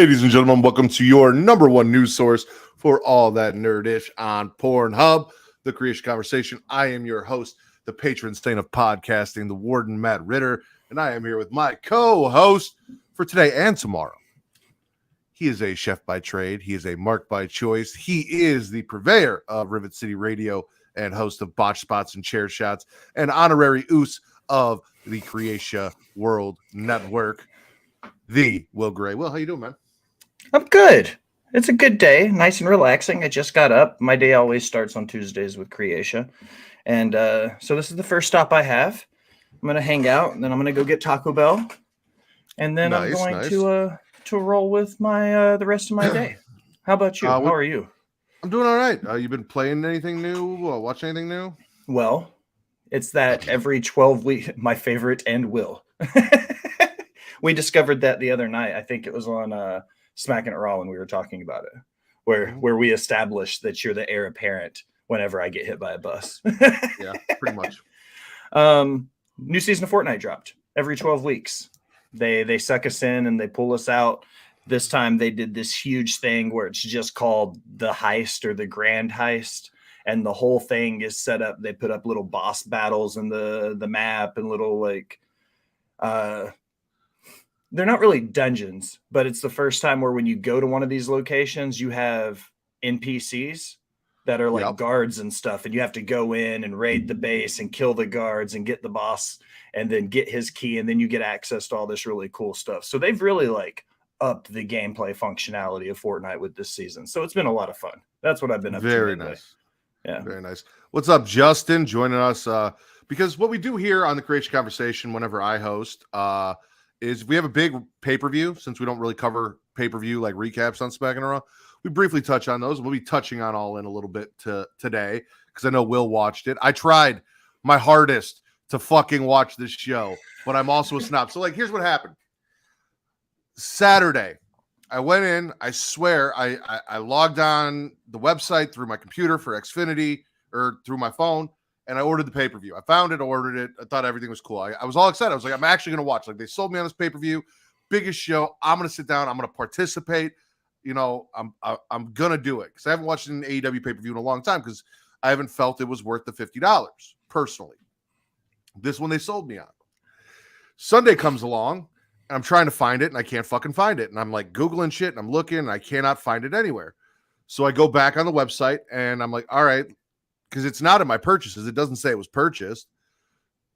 Ladies and gentlemen, welcome to your number one news source for all that nerdish on Pornhub, the Creatia Conversation. I am your host, the patron saint of podcasting, the warden Matt Ritter, and I am here with my co-host for today and tomorrow. He is a chef by trade. He is a mark by choice. He is the purveyor of Rivet City Radio and host of Botch Spots and Chair Shots and honorary oos of the Creatia World Network, the Will Gray. Will, how you doing, man? I'm good. It's a good day, nice and relaxing. I just got up. My day always starts on Tuesdays with Creatia. And so this is the first stop I have. I'm going to hang out, and then I'm going to go get Taco Bell. And then I'm going to roll with my the rest of my day. How about you? How are you? I'm doing all right. You been playing anything new? Watching anything new? Well, it's that every 12 weeks, my favorite and Will. We discovered that the other night. I think it was on Smacking It Raw when we were talking about it, where we established that you're the heir apparent whenever I get hit by a bus. Yeah, pretty much. New season of Fortnite dropped every 12 weeks. They suck us in and they pull us out. This time they did this huge thing where it's just called the heist or the grand heist. And the whole thing is set up. They put up little boss battles in the map and little they're not really dungeons, but it's the first time where when you go to one of these locations, you have NPCs that are like guards and stuff. And you have to go in and raid the base and kill the guards and get the boss and then get his key. And then you get access to all this really cool stuff. So they've really upped the gameplay functionality of Fortnite with this season. So it's been a lot of fun. That's what I've been up to. Very nice. Yeah. Very nice. What's up, Justin? Joining us. Because what we do here on the Creatia Conversation whenever I host is we have a big pay-per-view. Since we don't really cover pay-per-view like recaps on Smacking It Raw, we briefly touch on those. We'll be touching on All In a little bit today because I know Will watched it. I tried my hardest to fucking watch this show, but I'm also a snob. So here's what happened. Saturday, I went in. I swear, I logged on the website through my computer for Xfinity or through my phone, and I ordered the pay-per-view. I found it, ordered it. I thought everything was cool. I was all excited. I was like, I'm actually going to watch. They sold me on this pay-per-view, biggest show. I'm going to sit down. I'm going to participate. I'm going to do it because I haven't watched an AEW pay-per-view in a long time because I haven't felt it was worth the $50 personally. This one they sold me on. Sunday comes along, and I'm trying to find it, and I can't fucking find it. And I'm Googling shit, and I'm looking, and I cannot find it anywhere. So I go back on the website, and I'm like, all right, because it's not in my purchases. It doesn't say it was purchased.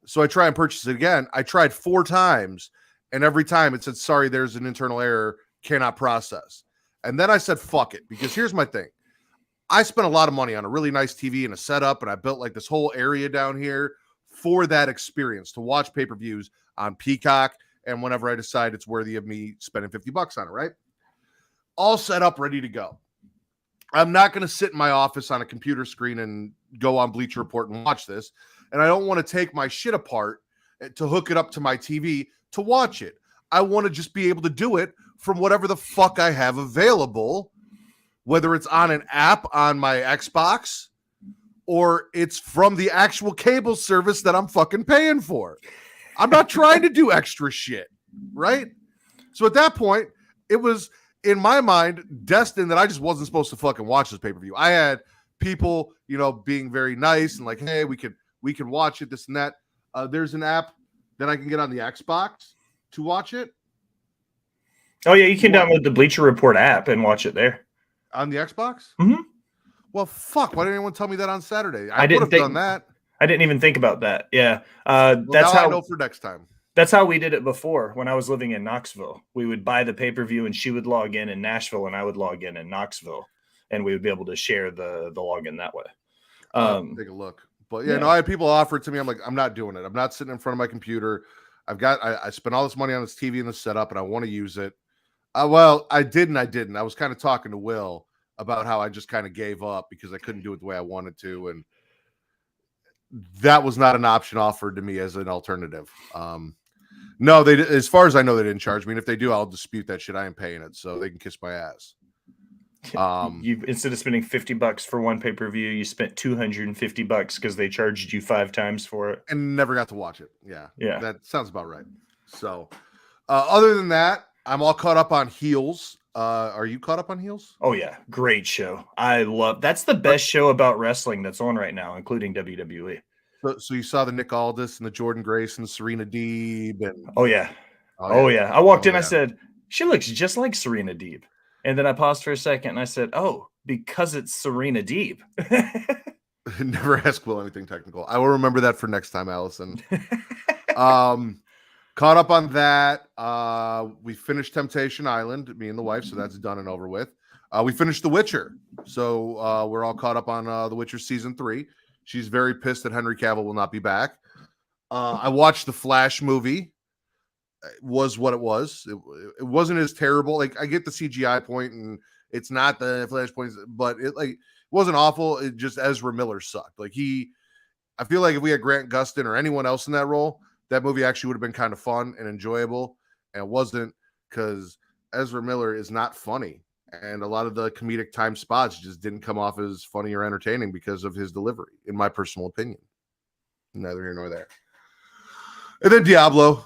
So I try and purchase it again. I tried 4 times, and every time it said, sorry, there's an internal error, cannot process. And then I said, fuck it, because here's my thing. I spent a lot of money on a really nice TV and a setup, and I built this whole area down here for that experience to watch pay-per-views on Peacock, and whenever I decide it's worthy of me spending $50 on it, right? All set up, ready to go. I'm not going to sit in my office on a computer screen and go on Bleacher Report and watch this. And I don't want to take my shit apart to hook it up to my TV to watch it. I want to just be able to do it from whatever the fuck I have available, whether it's on an app on my Xbox or it's from the actual cable service that I'm fucking paying for. I'm not trying to do extra shit, right? So at that point, it was, in my mind, destined that I just wasn't supposed to fucking watch this pay-per-view. I had people, being very nice and hey, we can watch it, this and that. There's an app that I can get on the Xbox to watch it. Oh yeah, you can download the Bleacher Report app and watch it there. On the Xbox? Mm-hmm. Well, fuck, why didn't anyone tell me that on Saturday? I would have done that. I didn't even think about that. Yeah. That's how I know for next time. That's how we did it before when I was living in Knoxville. We would buy the pay-per-view and she would log in Nashville and I would log in Knoxville, and we would be able to share the login that way. Take a look. But yeah, no, I had people offer it to me. I'm like, I'm not doing it. I'm not sitting in front of my computer. I spent all this money on this TV and this setup and I want to use it. Well, I didn't. I was kind of talking to Will about how I just kind of gave up because I couldn't do it the way I wanted to. And that was not an option offered to me as an alternative. No, as far as I know, they didn't charge me. And if they do, I'll dispute that shit. I am paying it, so they can kiss my ass. You instead of spending $50 for one pay-per-view, you spent $250 because they charged you 5 times for it and never got to watch it. Yeah, that sounds about right. So, other than that, I'm all caught up on Heels. Are you caught up on Heels? Oh yeah, great show. That's the best show about wrestling that's on right now, including WWE. So you saw the Nick Aldis and the Jordan Grace and the Serena Deeb and oh yeah. I walked in, I said, she looks just like Serena Deeb. And then I paused for a second and I said, oh, because it's Serena Deeb. Never ask Will anything technical. I will remember that for next time, Allison. Caught up on that. We finished Temptation Island, me and the wife, so that's done and over with. We finished The Witcher, so we're all caught up on The Witcher season 3. She's very pissed that Henry Cavill will not be back. I watched the Flash movie. It was what it was. It wasn't as terrible. Like, I get the CGI point, and it's not the Flash points, but it wasn't awful. It just, Ezra Miller sucked. I feel like if we had Grant Gustin or anyone else in that role, that movie actually would have been kind of fun and enjoyable, and it wasn't, because Ezra Miller is not funny, and a lot of the comedic time spots just didn't come off as funny or entertaining because of his delivery, in my personal opinion. Neither here nor there. And then Diablo.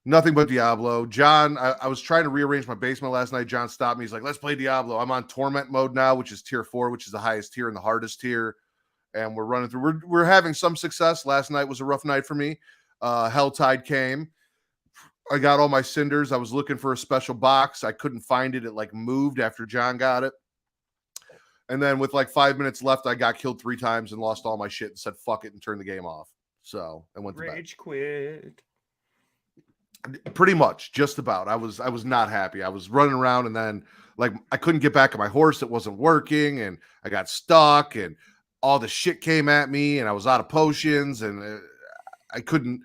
Nothing but Diablo. John, I was trying to rearrange my basement last night. John stopped me. He's like, let's play Diablo. I'm on Torment mode now, which is tier 4, which is the highest tier and the hardest tier. And we're running through. We're having some success. Last night was a rough night for me. Helltide came. I got all my cinders. I was looking for a special box. I couldn't find it. It moved after John got it. And then with 5 minutes left, I got killed 3 times and lost all my shit and said, fuck it, and turned the game off. So I went to bed. Rage quit. Pretty much, just about. I was not happy. I was running around, and then I couldn't get back on my horse. It wasn't working, and I got stuck, and all the shit came at me, and I was out of potions, and I couldn't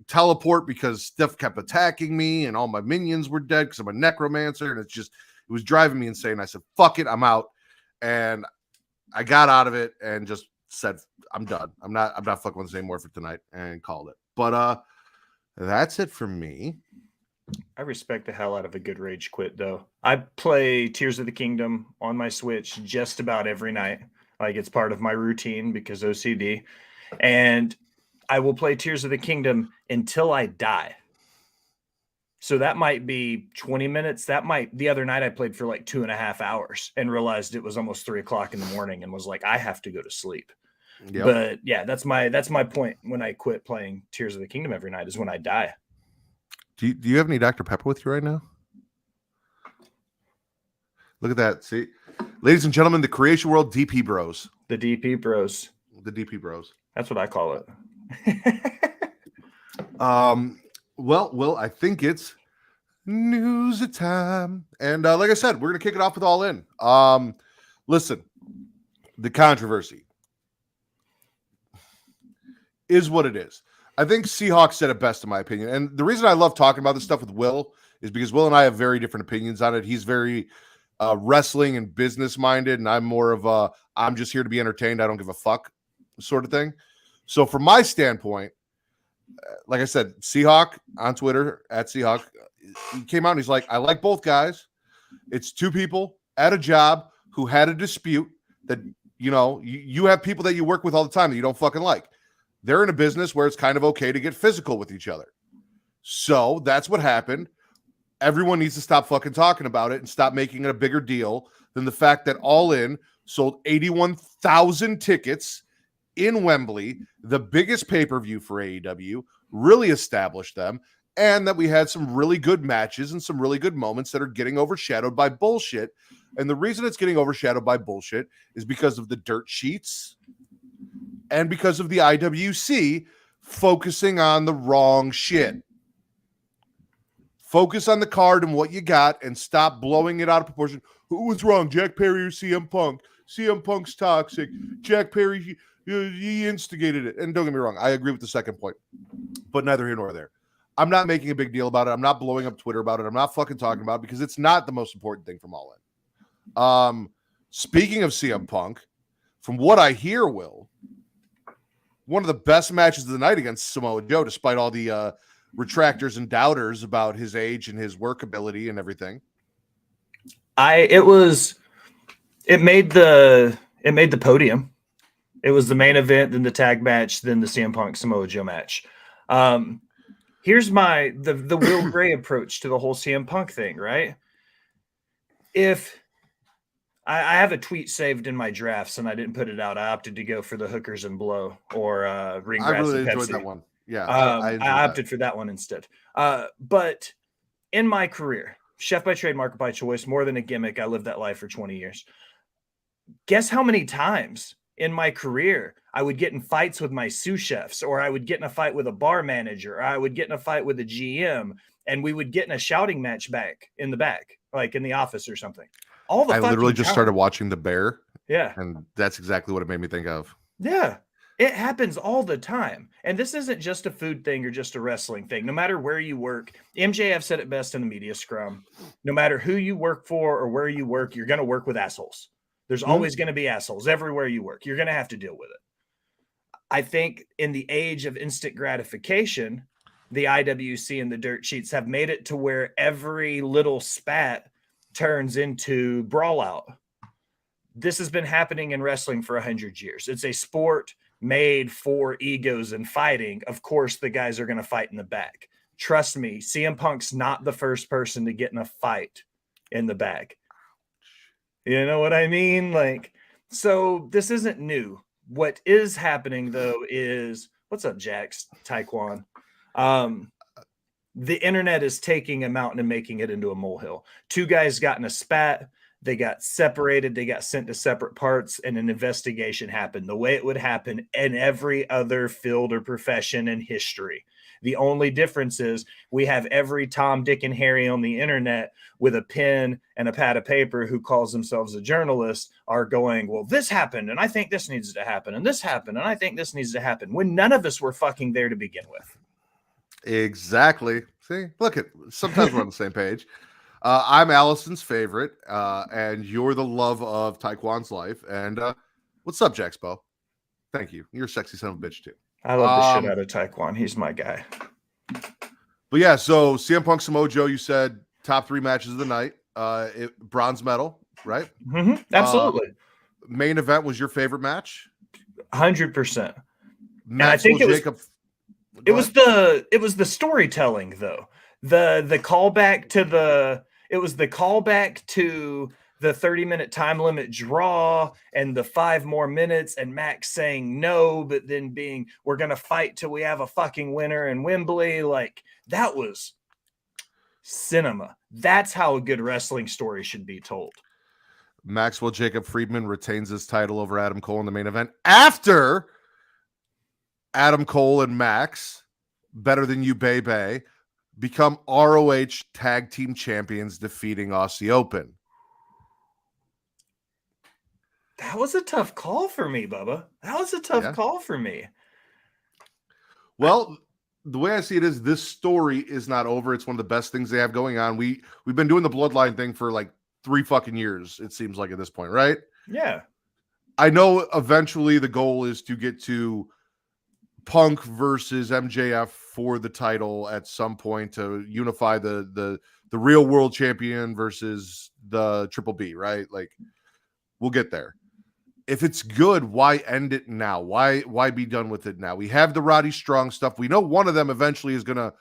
teleport because stuff kept attacking me, and all my minions were dead because I'm a necromancer, and it was driving me insane. I said, fuck it, I'm out. And I got out of it and just said, I'm done. I'm not fucking with this anymore for tonight, and called it. But that's it for me. I respect the hell out of a good rage quit, though. I play Tears of the Kingdom on my Switch just about every night. It's part of my routine because OCD. And I will play Tears of the Kingdom until I die. So that might be 20 minutes. The other night I played for 2.5 hours and realized it was almost 3 o'clock in the morning and was like, I have to go to sleep. Yep. But yeah, that's my point when I quit playing Tears of the Kingdom every night is when I die. Do you have any Dr. Pepper with you right now? Look at that. See, ladies and gentlemen, the Creatia World DP Bros. The DP Bros. The DP Bros. That's what I call it. Well, I think it's news time. And like I said, we're going to kick it off with All In. Listen, the controversy is what it is. I think Seahawks said it best, in my opinion. And the reason I love talking about this stuff with Will is because Will and I have very different opinions on it. He's very wrestling and business minded, and I'm more of I'm just here to be entertained. I don't give a fuck sort of thing. So from my standpoint, like I said, Seahawk on Twitter @Seahawk, he came out and he's like, I like both guys. It's 2 people at a job who had a dispute that, you have people that you work with all the time that you don't fucking like. They're in a business where it's kind of okay to get physical with each other. So that's what happened. Everyone needs to stop fucking talking about it and stop making it a bigger deal than the fact that All In sold 81,000 tickets in Wembley, the biggest pay-per-view for AEW, really established them, and that we had some really good matches and some really good moments that are getting overshadowed by bullshit. And the reason it's getting overshadowed by bullshit is because of the dirt sheets and because of the IWC focusing on the wrong shit. Focus on the card and what you got and stop blowing it out of proportion. Who was wrong, Jack Perry or CM Punk? CM Punk's toxic. Jack Perry, he instigated it. And don't get me wrong, I agree with the second point, but neither here nor there. I'm not making a big deal about it. I'm not blowing up Twitter about it. I'm not fucking talking about it because it's not the most important thing from All In. Speaking of CM Punk, from what I hear, Will, one of the best matches of the night against Samoa Joe, despite all the retractors and doubters about his age and his work ability and everything. It made the podium. It was the main event, then the tag match, then the CM Punk Samoa Joe match. Here's the Will Gray approach to the whole CM Punk thing, right? if I have a tweet saved in my drafts and I didn't put it out, I opted to go for the hookers and blow or ring I grass really and enjoyed Pepsi. that one. Yeah, I enjoyed opted that. for that one instead. But in my career, chef by trade, market by choice, more than a gimmick. I lived that life for 20 years. Guess how many times in my career I would get in fights with my sous chefs, or I would get in a fight with a bar manager, or I would get in a fight with a GM, and we would get in a shouting match back in the back, like in the office or something. All the I literally fucking just time. started watching The Bear. Yeah. And that's exactly what it made me think of. Yeah. It happens all the time. And this isn't just a food thing or just a wrestling thing. No matter where you work, MJF said it best in the media scrum. No matter who you work for or where you work, you're going to work with assholes. There's always going to be assholes everywhere you work. You're going to have to deal with it. I think in the age of instant gratification, the IWC and the dirt sheets have made it to where every little spat turns into brawl out. This has been happening in wrestling for 100 years. It's a sport made for egos and fighting. Of course, the guys are going to fight in the back. Trust me, CM Punk's not the first person to get in a fight in the back. You know what I mean? Like, so this isn't new. What is happening, though, is what's up, Jax, Taekwon? The internet is taking a mountain and making it into a molehill. Two guys got in a spat. They got separated. They got sent to separate parts, and an investigation happened the way it would happen in every other field or profession in history. The only difference is we have every Tom, Dick, and Harry on the internet with a pen and a pad of paper who calls themselves a journalist are going, well, this happened, and I think this needs to happen, and this happened, and I think this needs to happen, when none of us were fucking there to begin with. Exactly. See, look at sometimes we're on the same page. I'm Allison's favorite, and you're the love of Taekwon's life. And what's up, Jaxpo? Thank you. You're a sexy son of a bitch too. I love the shit out of Taekwon. He's my guy. But yeah, so CM Punk Samoa Joe, you said top 3 matches of the night. Bronze medal, right? Mm-hmm. Absolutely. Main event was your favorite match? 100%. And I think it was the storytelling, though. The callback to the 30-minute time limit draw and the 5 more minutes and Max saying no, but then being, we're going to fight till we have a fucking winner in Wembley. Like, that was cinema. That's how a good wrestling story should be told. Maxwell Jacob Friedman retains his title over Adam Cole in the main event after Adam Cole and Max, Better Than You, Baby, become ROH Tag Team Champions, defeating Aussie Open. That was a tough call for me, Bubba. That was a tough call for me. Well, the way I see it is this story is not over. It's one of the best things they have going on. We've been doing the bloodline thing for like 3 fucking years, it seems like at this point, right? Yeah. I know eventually the goal is to get to Punk versus MJF for the title at some point to unify the real world champion versus the Triple B, right? Like, we'll get there. If it's good, why end it now? Why be done with it now? We have the Roddy Strong stuff. We know one of them eventually is going to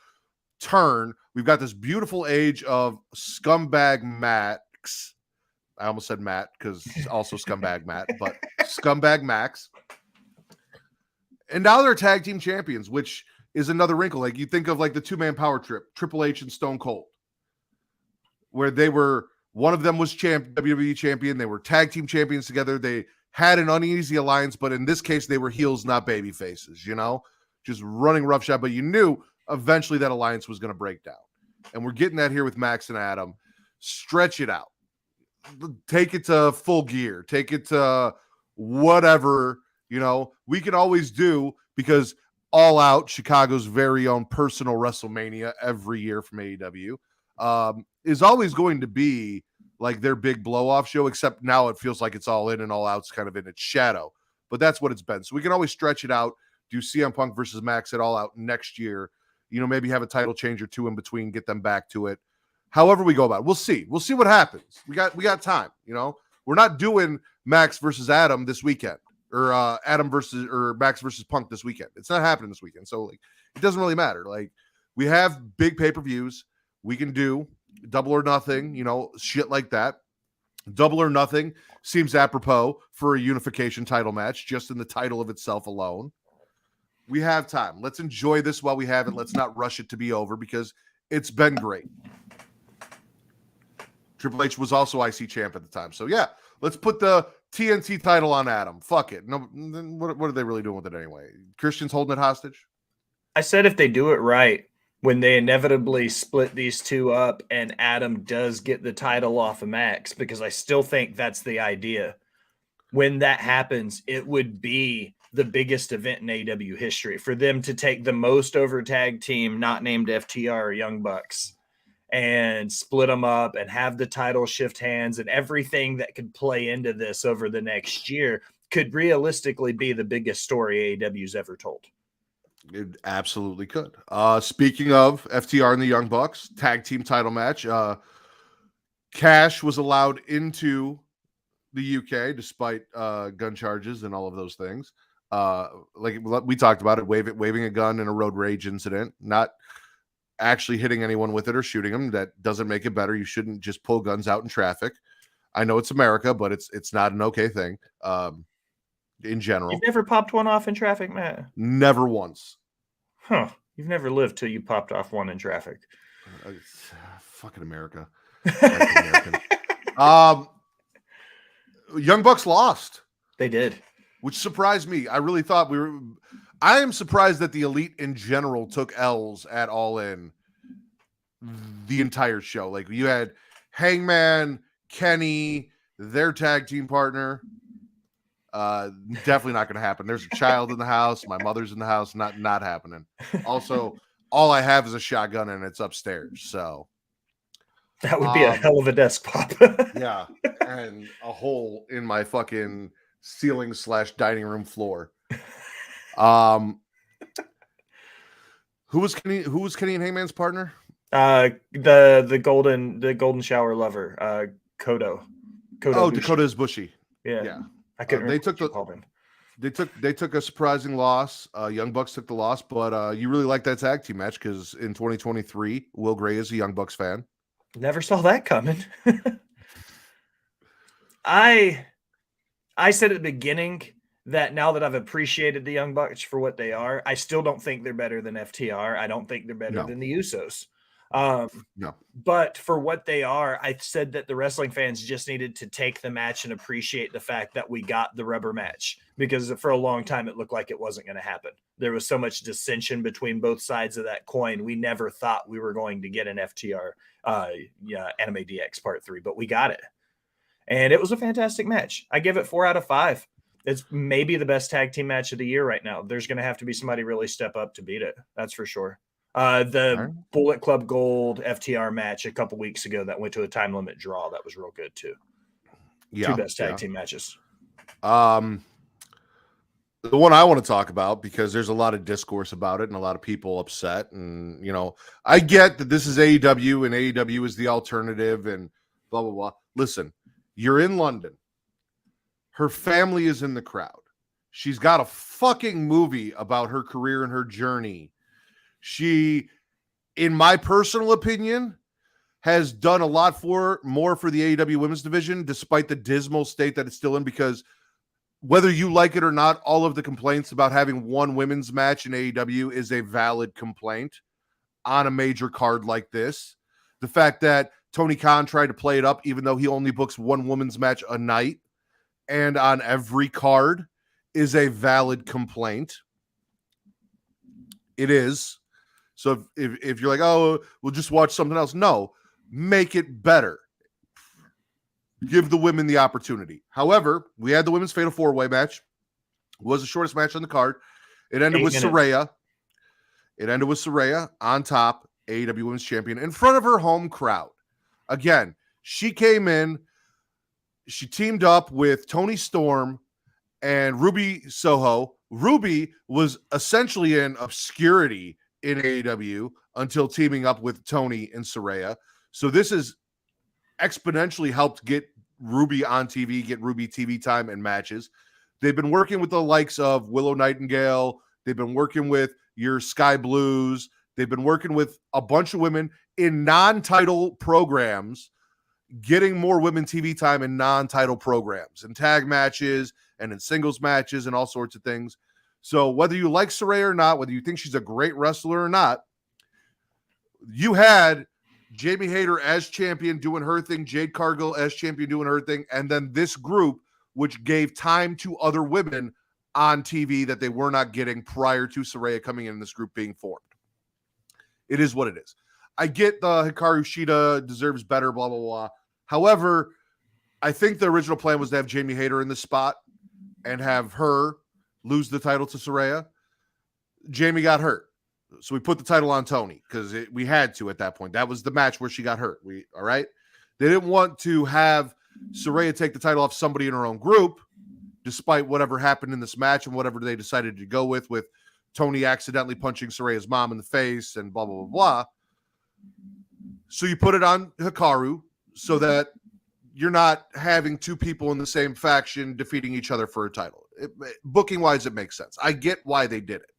turn. We've got this beautiful age of scumbag Max. I almost said Matt because he's also scumbag Matt, but scumbag Max. And now they're tag team champions, which is another wrinkle. Like, you think of like the 2-man power trip, Triple H and Stone Cold, where they were, one of them was WWE champion. They were tag team champions together. They had an uneasy alliance, but in this case, they were heels, not baby faces, just running roughshod. But you knew eventually that alliance was going to break down. And we're getting that here with Max and Adam. Stretch it out. Take it to Full Gear. Take it to whatever, we can always do, because All Out, Chicago's very own personal WrestleMania every year from AEW, is always going to be like their big blow-off show, except now it feels like it's All In and All Out's kind of in its shadow. But that's what it's been. So we can always stretch it out, do CM Punk versus Max at All Out next year, maybe have a title change or 2 in between, get them back to it. However we go about it. We'll see. We'll see what happens. We got time, We're not doing Max versus Adam this weekend, or Max versus Punk this weekend. It's not happening this weekend. So like, it doesn't really matter. Like, we have big pay-per-views. We can do Double or Nothing, shit like that. Double or Nothing seems apropos for a unification title match, just in the title of itself alone. We have time. Let's enjoy this while we have it. Let's not rush it to be over because it's been great. Triple H was also IC champ at the time. So, yeah, let's put the TNT title on Adam. Fuck it. No, what are they really doing with it anyway? Christian's holding it hostage? I said if they do it right, when they inevitably split these two up and Adam does get the title off of Max, because I still think that's the idea. When that happens, it would be the biggest event in AEW history for them to take the most over tag team, not named FTR or Young Bucks, and split them up and have the title shift hands, and everything that could play into this over the next year could realistically be the biggest story AEW's ever told. It absolutely could. Speaking of FTR and the Young Bucks, tag team title match. Cash was allowed into the UK despite gun charges and all of those things. Like we talked about it, waving a gun in a road rage incident, not actually hitting anyone with it or shooting them. That doesn't make it better. You shouldn't just pull guns out in traffic. I know it's America, but it's not an okay thing. In general. You've never popped one off in traffic, Matt? Never once. Huh. You've never lived till you popped off one in traffic. Fucking America. American. Young Bucks lost. They did. Which surprised me. I really thought I am surprised that the Elite in general took L's at All In the entire show. Like you had Hangman, Kenny, their tag team partner. Definitely not going to happen. There's a child in the house. My mother's in the house. Not happening. Also, all I have is a shotgun and it's upstairs. So that would be a hell of a desk pop. Yeah, and a hole in my fucking ceiling / dining room floor. Who was Kenny and Hangman's partner? The golden shower lover, Kodo. Oh, Dakota Ibushi. Yeah. I couldn't they took a surprising loss. Young Bucks took the loss, but you really like that tag team match because in 2023, Will Gray is a Young Bucks fan. Never saw that coming. I said at the beginning that now that I've appreciated the Young Bucks for what they are, I still don't think they're better than FTR. I don't think they're better than the Usos. No. But for what they are, I said that the wrestling fans just needed to take the match and appreciate the fact that we got the rubber match, because for a long time it looked like it wasn't going to happen. There was so much dissension between both sides of that coin. We never thought we were going to get an FTR Anime DX Part 3, but we got it. And it was a fantastic match. I give it 4 out of 5. It's maybe the best tag team match of the year right now. There's going to have to be somebody really step up to beat it. That's for sure. The Bullet Club Gold FTR match a couple weeks ago that went to a time limit draw. That was real good too. Yeah, 2 best tag team matches. The one I want to talk about, because there's a lot of discourse about it and a lot of people upset. And, I get that this is AEW and AEW is the alternative and blah, blah, blah. Listen, you're in London. Her family is in the crowd. She's got a fucking movie about her career and her journey. She, in my personal opinion, has done a lot more for the AEW women's division, despite the dismal state that it's still in, because whether you like it or not, all of the complaints about having one women's match in AEW is a valid complaint on a major card like this. The fact that Tony Khan tried to play it up, even though he only books one women's match a night and on every card, is a valid complaint. It is. So if you're like, oh, we'll just watch something else. No, make it better. Give the women the opportunity. However, we had the women's Fatal 4-Way match. It was the shortest match on the card. It ended with Saraya. It ended with Saraya on top, AEW Women's Champion, in front of her home crowd. Again, she came in. She teamed up with Toni Storm and Ruby Soho. Ruby was essentially in obscurity in AEW until teaming up with Tony and Saraya. So this has exponentially helped get Ruby on TV, get Ruby TV time and matches. They've been working with the likes of Willow Nightingale. They've been working with your Sky Blues. They've been working with a bunch of women in non-title programs getting more women TV time in non-title programs and tag matches and in singles matches and all sorts of things. So whether you like Saraya or not, whether you think she's a great wrestler or not, you had Jamie Hayter as champion doing her thing, Jade Cargill as champion doing her thing, and then this group, which gave time to other women on TV that they were not getting prior to Saraya coming in this group being formed. It is what it is. I get the Hikaru Shida deserves better, blah, blah, blah. However, I think the original plan was to have Jamie Hayter in this spot and have her lose the title to Saraya. Jamie got hurt. So we put the title on Tony because we had to at that point. That was the match where she got hurt. All right. They didn't want to have Saraya take the title off somebody in her own group, despite whatever happened in this match and whatever they decided to go with Tony accidentally punching Saraya's mom in the face and blah, blah, blah, blah. So you put it on Hikaru so that you're not having two people in the same faction defeating each other for a title. Booking-wise, it makes sense. I get why they did it.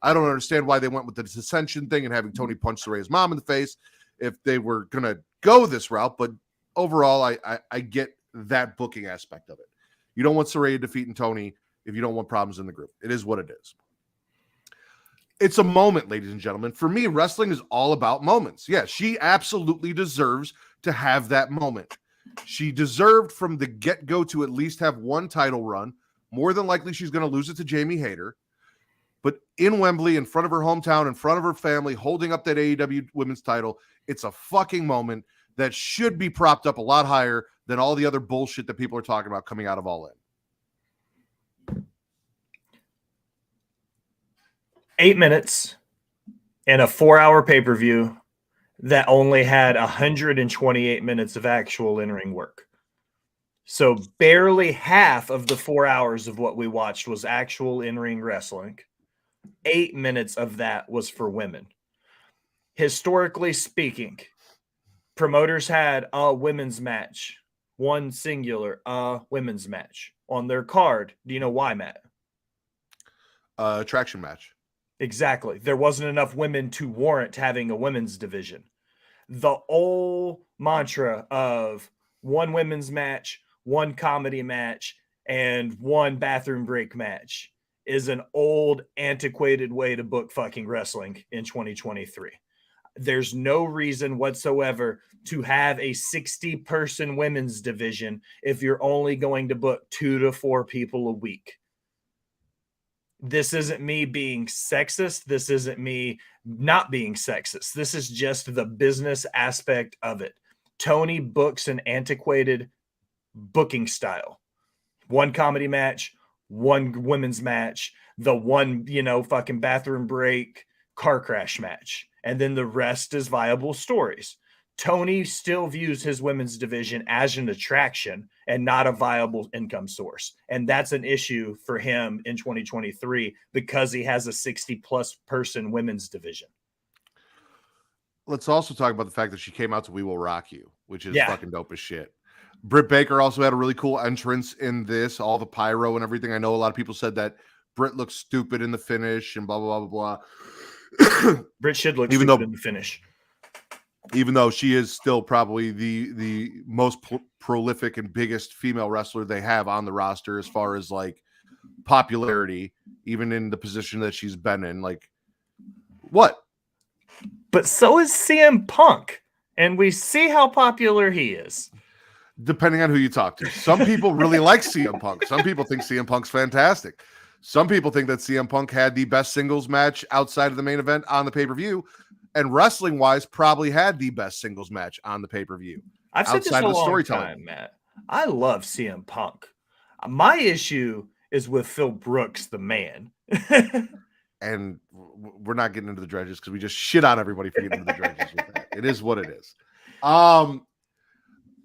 I don't understand why they went with the dissension thing and having Tony punch Saraya's mom in the face if they were going to go this route. But overall, I get that booking aspect of it. You don't want Saraya defeating Tony if you don't want problems in the group. It is what it is. It's a moment, ladies and gentlemen. For me, wrestling is all about moments. Yeah, she absolutely deserves to have that moment. She deserved from the get-go to at least have one title run. More than likely, she's going to lose it to Jamie Hayter. But in Wembley, in front of her hometown, in front of her family, holding up that AEW women's title, it's a fucking moment that should be propped up a lot higher than all the other bullshit that people are talking about coming out of All In. 8 minutes and a 4-hour pay-per-view that only had 128 minutes of actual in-ring work. So barely half of the 4 hours of what we watched was actual in-ring wrestling. 8 minutes of that was for women. Historically speaking, promoters had a women's match, one singular women's match on their card. Do you know why, Matt? Attraction match. Exactly. There wasn't enough women to warrant having a women's division. The old mantra of one women's match, one comedy match, and one bathroom break match is an old, antiquated way to book fucking wrestling in 2023. There's no reason whatsoever to have a 60-person women's division if you're only going to book 2 to 4 people a week. This isn't me being sexist. This isn't me not being sexist. This is just the business aspect of it. Tony books an antiquated booking style. One comedy match, one women's match, the one, fucking bathroom break, car crash match. And then the rest is viable stories. Tony still views his women's division as an attraction and not a viable income source. And that's an issue for him in 2023 because he has a 60-plus person women's division. Let's also talk about the fact that she came out to We Will Rock You, which is fucking dope as shit. Britt Baker also had a really cool entrance in this, all the pyro and everything. I know a lot of people said that Britt looked stupid in the finish and blah, blah, blah, blah. Britt should look stupid in the finish. Even though she is still probably the most prolific and biggest female wrestler they have on the roster as far as like popularity, even in the position that she's been in. Like, what? But so is CM Punk, and we see how popular he is. Depending on who you talk to. Some people really like CM Punk. Some people think CM Punk's fantastic. Some people think that CM Punk had the best singles match outside of the main event on the pay-per-view. And wrestling-wise, probably had the best singles match on the pay-per-view. I've said this a long time, Matt. I love CM Punk. My issue is with Phil Brooks, the man. And we're not getting into the dredges because we just shit on everybody for getting into the dredges with that. It is what it is.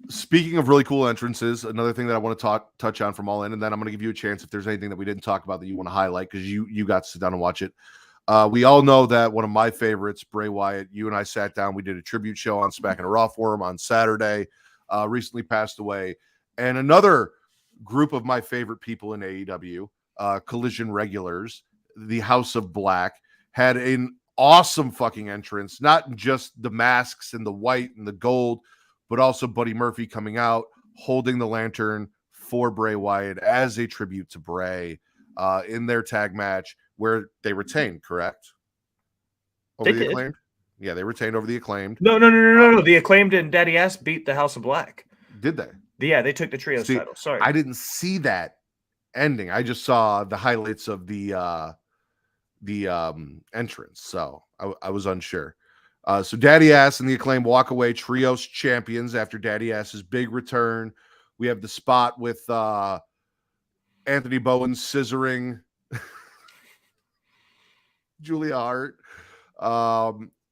Speaking of really cool entrances, another thing that I want to touch on from All In, and then I'm going to give you a chance if there's anything that we didn't talk about that you want to highlight because you got to sit down and watch it. We all know that one of my favorites, Bray Wyatt, you and I sat down. We did a tribute show on Smack and Raw for him on Saturday, recently passed away. And another group of my favorite people in AEW, Collision regulars, the House of Black, had an awesome fucking entrance. Not just the masks and the white and the gold, but also Buddy Murphy coming out, holding the lantern for Bray Wyatt as a tribute to Bray in their tag match where they retained, correct? Over They the did. Acclaimed? Yeah, they retained over the Acclaimed. No. The Acclaimed and Daddy Ass beat the House of Black. Did they? Yeah, they took the trios title. Sorry. I didn't see that ending. I just saw the highlights of the entrance, so I was unsure. So Daddy Ass and the Acclaimed walk away trios champions after Daddy Ass's big return. We have the spot with Anthony Bowen scissoring Julia Hart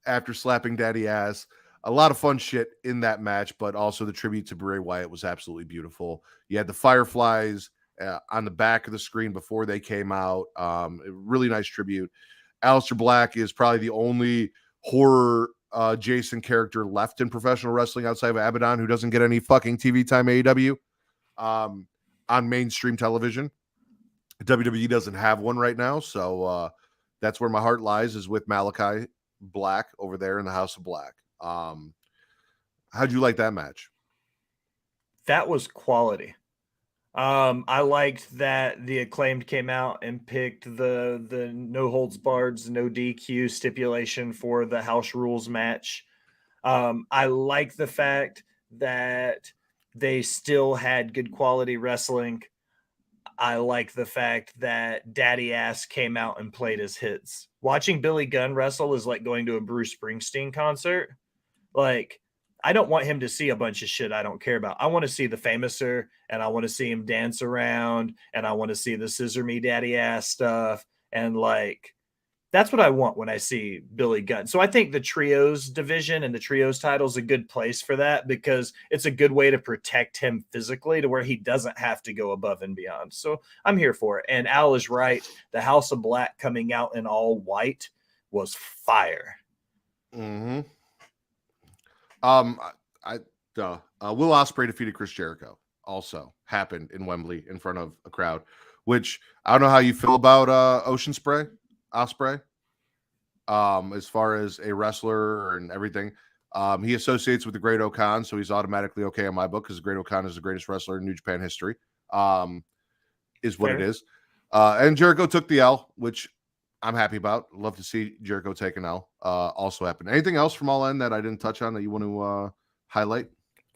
after slapping Daddy Ass. A lot of fun shit in that match, but also the tribute to Bray Wyatt was absolutely beautiful. You had the Fireflies on the back of the screen before they came out. Really nice tribute. Aleister Black is probably the only horror Jason character left in professional wrestling outside of Abaddon who doesn't get any fucking TV time AEW on mainstream television. WWE doesn't have one right now, so that's where my heart lies, is with Malachi Black over there in the House of Black. How'd you like that match? That was quality. I liked that the Acclaimed came out and picked the no holds barred, no DQ stipulation for the House Rules match. I like the fact that they still had good quality wrestling. I like the fact that Daddy Ass came out and played his hits. Watching Billy Gunn wrestle is like going to a Bruce Springsteen concert. Like, I don't want him to see a bunch of shit I don't care about. I want to see the Famouser, and I want to see him dance around, and I want to see the Scissor Me Daddy Ass stuff. And like, that's what I want when I see Billy Gunn. So I think the trios division and the trios title is a good place for that, because it's a good way to protect him physically to where he doesn't have to go above and beyond. So I'm here for it. And Al is right. The House of Black coming out in all white was fire. Mm-hmm. Will Ospreay defeated Chris Jericho. Also happened in Wembley in front of a crowd, which I don't know how you feel about Ocean Spray, Ospreay. As far as a wrestler and everything, he associates with the Great Okan, so he's automatically okay in my book because the Great Okan is the greatest wrestler in New Japan history. Is what Fair. it is. And Jericho took the L, which I'm happy about. Love to see Jericho take an L. Also happened. Anything else from All In that I didn't touch on that you want to highlight?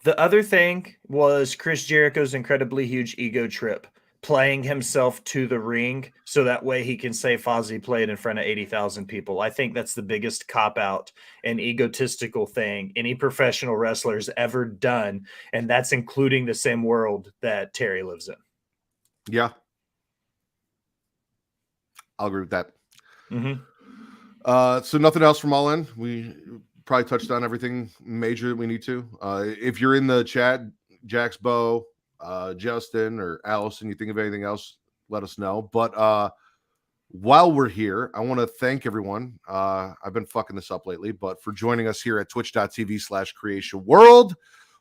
The other thing was Chris Jericho's incredibly huge ego trip, playing himself to the ring so that way he can say Fozzy played in front of 80,000 people. I think that's the biggest cop-out and egotistical thing any professional wrestler's ever done, and that's including the same world that Terry lives in. Yeah. I'll agree with that. Mm-hmm. So nothing else from All In. We probably touched on everything major that we need to. If you're in the chat, Jax Bo, Justin or Allison, you think of anything else, let us know. But while we're here, I want to thank everyone. I've been fucking this up lately, but for joining us here at twitch.tv/Creatia World,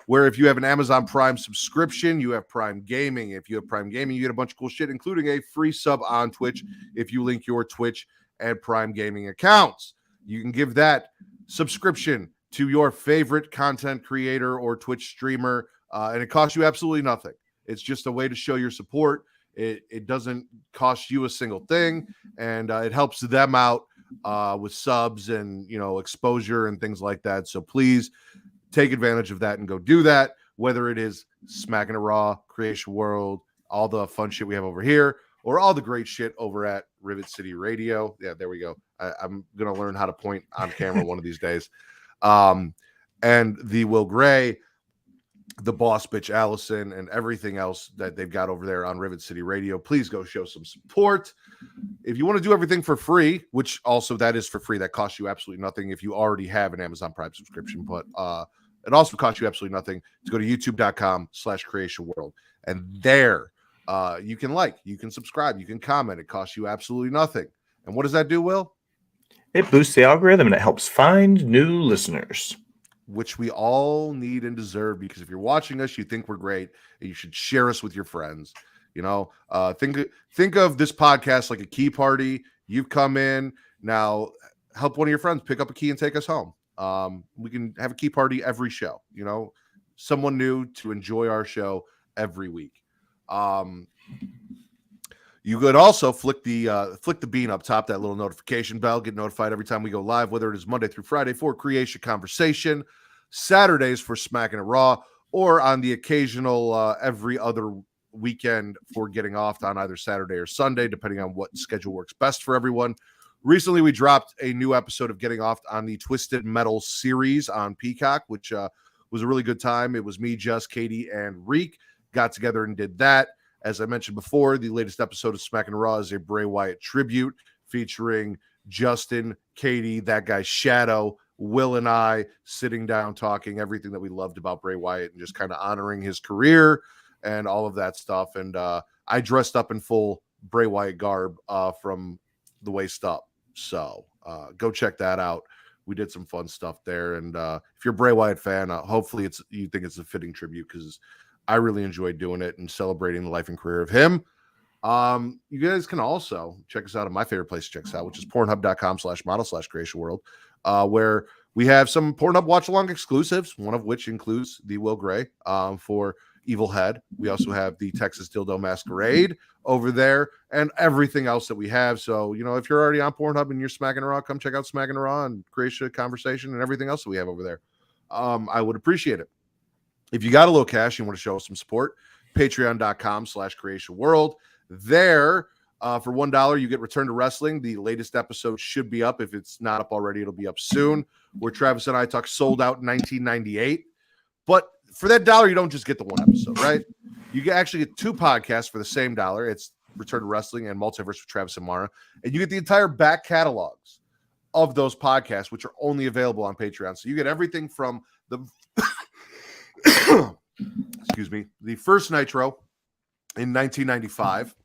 where if you have an Amazon Prime subscription, you have Prime Gaming. If you have Prime Gaming, you get a bunch of cool shit, including a free sub on Twitch if you link your Twitch and Prime Gaming accounts. You can give that subscription to your favorite content creator or Twitch streamer, and it costs you absolutely nothing. It's just a way to show your support. It doesn't cost you a single thing, and it helps them out with subs and exposure and things like that. So please take advantage of that and go do that, whether it is Smacking It Raw, Creatia World, all the fun shit we have over here, or all the great shit over at Rivet City Radio. Yeah, there we go. I'm going to learn how to point on camera one of these days. And the Will Gray, the Boss Bitch Allison, and everything else that they've got over there on Rivet City Radio. Please go show some support. If you want to do everything for free, which also that is for free, that costs you absolutely nothing if you already have an Amazon Prime subscription, but it also costs you absolutely nothing to go to youtube.com/Creatia World. And there you can subscribe, you can comment. It costs you absolutely nothing. And what does that do, Will? It boosts the algorithm and it helps find new listeners, which we all need and deserve, because if you're watching us, you think we're great, and you should share us with your friends. Think of this podcast like a key party. You've come in, now help one of your friends pick up a key and take us home. We can have a key party every show. someone new to enjoy our show every week. You could also flick the bean up top, that little notification bell, get notified every time we go live, whether it is Monday through Friday for Creatia Conversation, Saturdays for Smacking It Raw, or on the occasional every other weekend for Getting Off on either Saturday or Sunday, depending on what schedule works best for everyone. Recently, we dropped a new episode of Getting Off on the Twisted Metal series on Peacock, which was a really good time. It was me, Jess, Katie, and Reek got together and did that. As I mentioned before, the latest episode of Smackin' Raw is a Bray Wyatt tribute featuring Justin, Katie, that guy Shadow, Will, and I sitting down talking everything that we loved about Bray Wyatt and just kind of honoring his career and all of that stuff. And I dressed up in full Bray Wyatt garb from the waist up. So go check that out. We did some fun stuff there. And if you're a Bray Wyatt fan, hopefully you think it's a fitting tribute, because I really enjoyed doing it and celebrating the life and career of him. You guys can also check us out at my favorite place to check us out, which is pornhub.com/model/creationworld, where we have some Pornhub watch-along exclusives, one of which includes the Will Gray for Evil Head. We also have the Texas Dildo Masquerade over there and everything else that we have. So, if you're already on Pornhub and you're Smacking Raw, come check out Smacking Raw and Creatia Conversation and everything else that we have over there. I would appreciate it. If you got a little cash and you want to show us some support, patreon.com/creationworld. There, for $1, you get Return to Wrestling. The latest episode should be up. If it's not up already, it'll be up soon, where Travis and I talk Sold Out 1998. But for that $1, you don't just get the one episode, right? You actually get 2 podcasts for the same $1. It's Return to Wrestling and Multiverse with Travis and Mara. And you get the entire back catalogs of those podcasts, which are only available on Patreon. So you get everything from the excuse me, the first Nitro in 1995,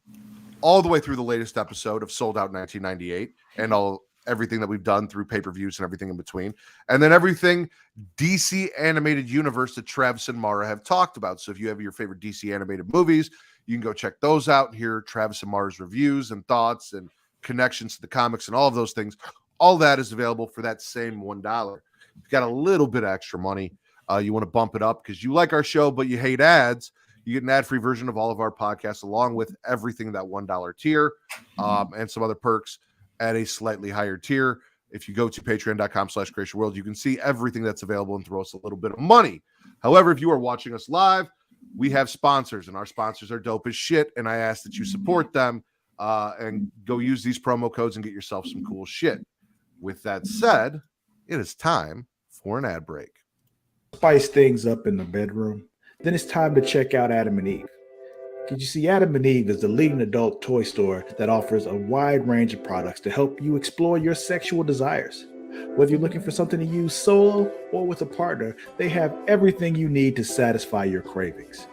all the way through the latest episode of Sold Out 1998, and everything that we've done through pay-per-views and everything in between, and then everything DC animated universe that Travis and Mara have talked about. So if you have your favorite DC animated movies, you can go check those out and hear Travis and Mara's reviews and thoughts and connections to the comics and all of those things. All that is available for that same $1. If you've got a little bit of extra money, you want to bump it up because you like our show, but you hate ads, you get an ad-free version of all of our podcasts, along with everything that $1 tier, and some other perks at a slightly higher tier. If you go to patreon.com/creationworld, you can see everything that's available and throw us a little bit of money. However, if you are watching us live, we have sponsors, and our sponsors are dope as shit, and I ask that you support them and go use these promo codes and get yourself some cool shit. With that said, it is time for an ad break. Spice things up in the bedroom, then it's time to check out Adam and Eve. Because you see, Adam and Eve is the leading adult toy store that offers a wide range of products to help you explore your sexual desires. Whether you're looking for something to use solo or with a partner, they have everything you need to satisfy your cravings.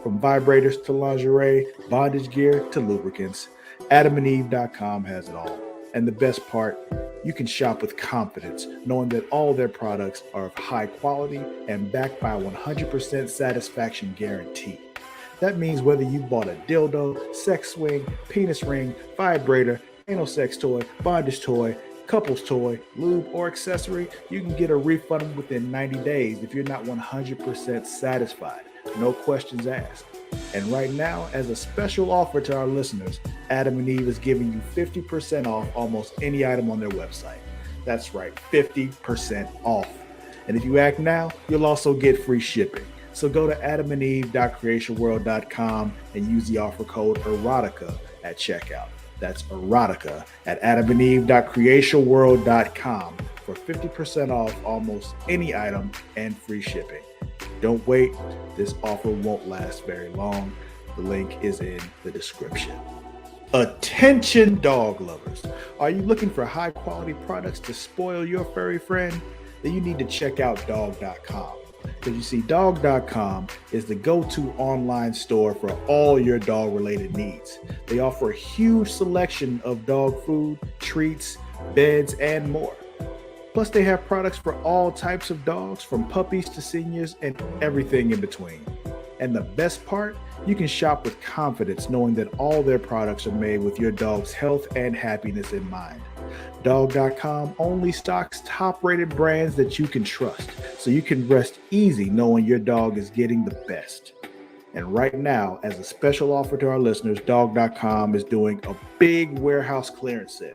From vibrators to lingerie, bondage gear to lubricants, AdamandEve.com has it all. And the best part, you can shop with confidence, knowing that all their products are of high quality and backed by a 100% satisfaction guarantee. That means whether you bought a dildo, sex swing, penis ring, vibrator, anal sex toy, bondage toy, couples toy, lube, or accessory, you can get a refund within 90 days if you're not 100% satisfied. No questions asked. And right now, as a special offer to our listeners, Adam and Eve is giving you 50% off almost any item on their website. That's right, 50% off. And if you act now, you'll also get free shipping. So go to adamandeve.creationworld.com and use the offer code erotica at checkout. That's erotica at adamandeve.creationworld.com for 50% off almost any item and free shipping. Don't wait. This offer won't last very long. The link is in the description. Attention dog lovers. Are you looking for high quality products to spoil your furry friend? Then you need to check out dog.com. Because you see, dog.com is the go-to online store for all your dog related needs. They offer a huge selection of dog food, treats, beds, and more. Plus, they have products for all types of dogs, from puppies to seniors and everything in between. And the best part, you can shop with confidence knowing that all their products are made with your dog's health and happiness in mind. Dog.com only stocks top-rated brands that you can trust. so you can rest easy knowing your dog is getting the best. And right now, as a special offer to our listeners, dog.com is doing a big warehouse clearance sale.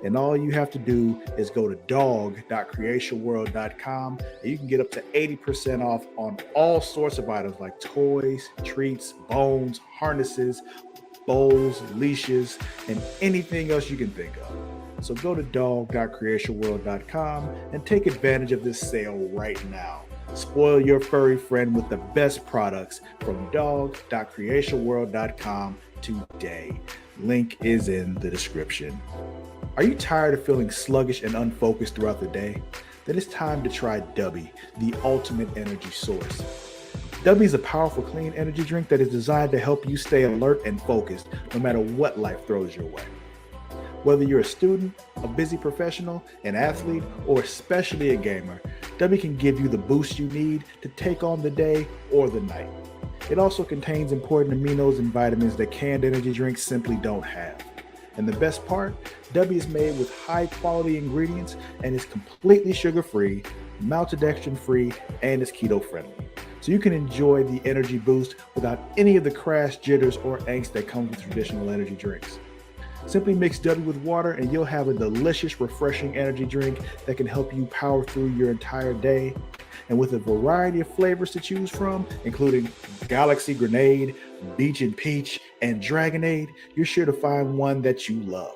And all you have to do is go to dog.creatiaworld.com and you can get up to 80% off on all sorts of items like toys, treats, bones, harnesses, bowls, leashes, and anything else you can think of. So go to dog.creatiaworld.com and take advantage of this sale right now. Spoil your furry friend with the best products from dog.creatiaworld.com today. Link is in the description. Are you tired of feeling sluggish and unfocused throughout the day? Then it's time to try Dubby, the ultimate energy source. Dubby is a powerful, clean energy drink that is designed to help you stay alert and focused no matter what life throws your way. Whether you're a student, a busy professional, an athlete, or especially a gamer, Dubby can give you the boost you need to take on the day or the night. It also contains important aminos and vitamins that canned energy drinks simply don't have. And the best part, Dubby is made with high-quality ingredients and is completely sugar-free, maltodextrin-free, and is keto-friendly. So you can enjoy the energy boost without any of the crash, jitters, or angst that comes with traditional energy drinks. Simply mix Dubby with water and you'll have a delicious, refreshing energy drink that can help you power through your entire day. And with a variety of flavors to choose from, including Galaxy Grenade, Beach and Peach, and Dragonade, you're sure to find one that you love.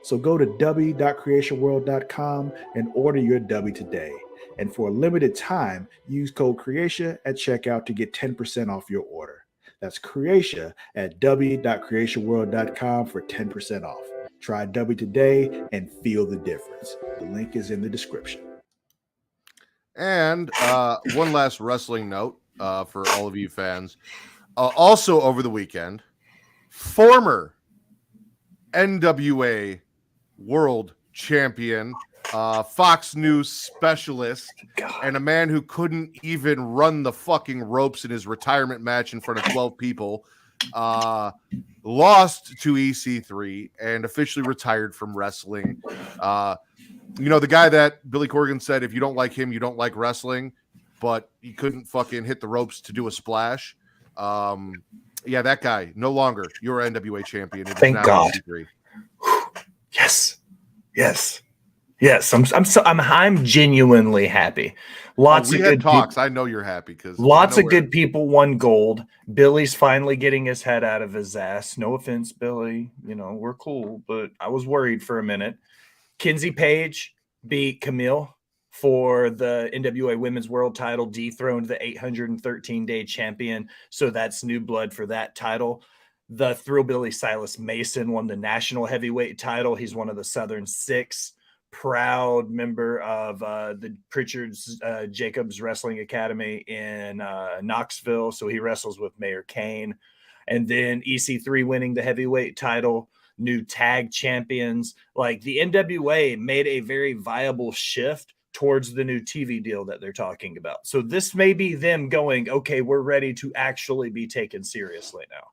So go to dubby.creatiaworld.com and order your Dubby today. And for a limited time, use code Creatia at checkout to get 10% off your order. That's Creatia at dubby.creatiaworld.com for 10% off. Try Dubby today and feel the difference. The link is in the description. And one last wrestling note for all of you fans. Also over the weekend, former NWA World Champion, Fox News specialist, and a man who couldn't even run the fucking ropes in his retirement match in front of 12 people, lost to EC3 and officially retired from wrestling. You know, the guy that Billy Corgan said, if you don't like him, you don't like wrestling, but he couldn't fucking hit the ropes to do a splash. Yeah, that guy, no longer your NWA champion. It is Thank now God. EC3. Yes. I'm genuinely happy. Lots we of had good talks. I know you're happy because lots of good people won gold. Billy's finally getting his head out of his ass. No offense, Billy. You know, we're cool, but I was worried for a minute. Kinsey Page beat Camille for the NWA Women's World title, dethroned the 813-day champion. So that's new blood for that title. The Thrillbilly Silas Mason won the national heavyweight title. He's one of the Southern Six, proud member of the Pritchard's Jacobs Wrestling Academy in Knoxville. So he wrestles with Mayor Kane. And then EC3 winning the heavyweight title. New tag champions. Like, the NWA made a very viable shift towards the new TV deal that they're talking about. So this may be them going, okay, we're ready to actually be taken seriously now.